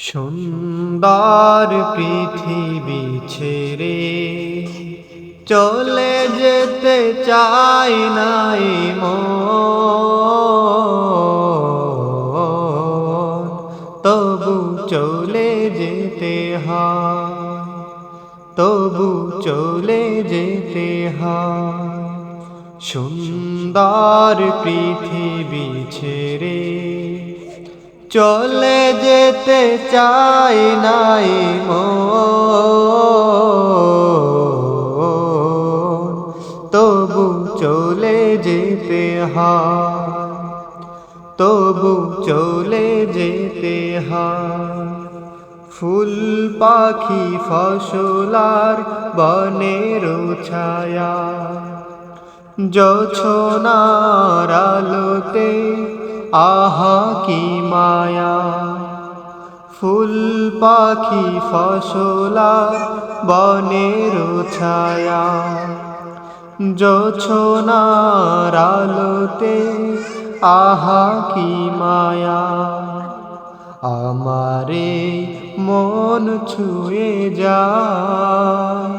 সুন্দর পৃথিবী ছেড়ে চলে যেতে চাই নাই মন, তবু চলে যেতে হয়, তবু চলে যেতে হয়। সুন্দর পৃথিবী ছেড়ে চলে যেতে চাই নাই মন, তবু চলে যেতে হয়, তবু চলে যেতে হয়। ফুল পাখি ফসলার বনের ছায়া, জোছনার আলোতে আহা কি মায়া। ফুল পাখি ফসলার বনের ছায়া, জোছনার আলোতে আহা কি মায়া। আমারে মন ছুঁয়ে যায়,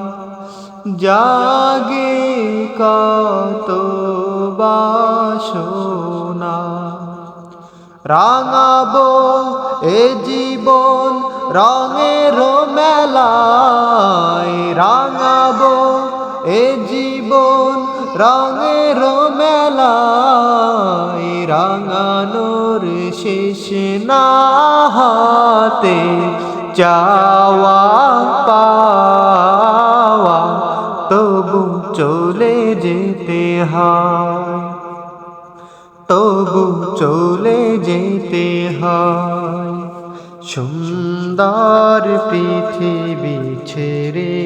জাগে কত বাসনা। রাঙাবো এ জীবন রঙের মেলায়, রাঙাবো এ জীবন রঙের মেলায়। রাঙানোর শেষ না হাতে চাওয়া পাওয়া, তবু চলে যেতে হয়, তবু চলে যেতে হয়। সুন্দর পৃথিবী ছেড়ে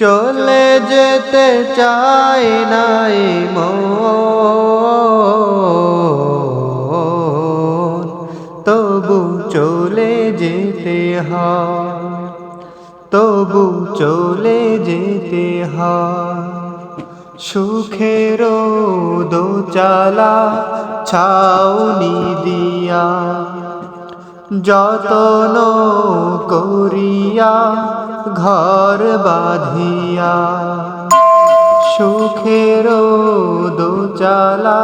চলে যেতে চাই নাই মন, তবু চলে যেতে হয়, তবু চলে যেতে হয়। সুখের দোচালা ছাউনি দিয়া, যতন করিয়া ঘর বাঁধিয়া। সুখের দোচালা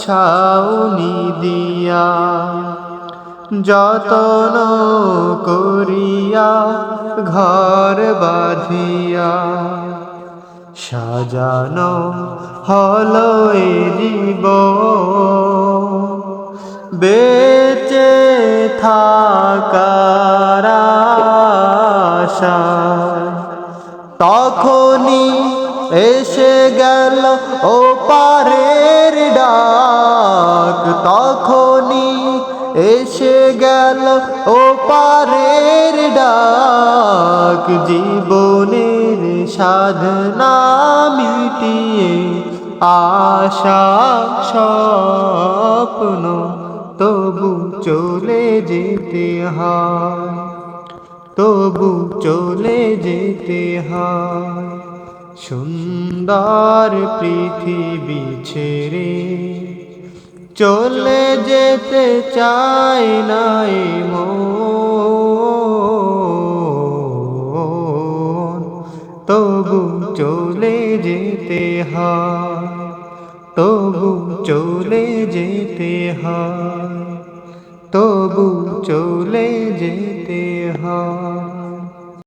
ছাউনি দিয়া, যতন করিয়া ঘর বাঁধিয়া। সাজানো হলো এ জীবন বেঁচে থাকার আশায়, তখনই এসে গেল ও পারের ডাক, তখনই এসে গেল ও পারের ডাক। জীবনের সাধনা মিটিয়ে আশা স্বপ্ন, তবু চলে যেতে হয়, তবু চলে যেতে হয়। সুন্দর পৃথিবী ছেড়ে চলে যেতে চাই নাই মন, তবু চলে যেতে হয়, তবু চলে যেতে হয়, তবু চলে যেতে হয়।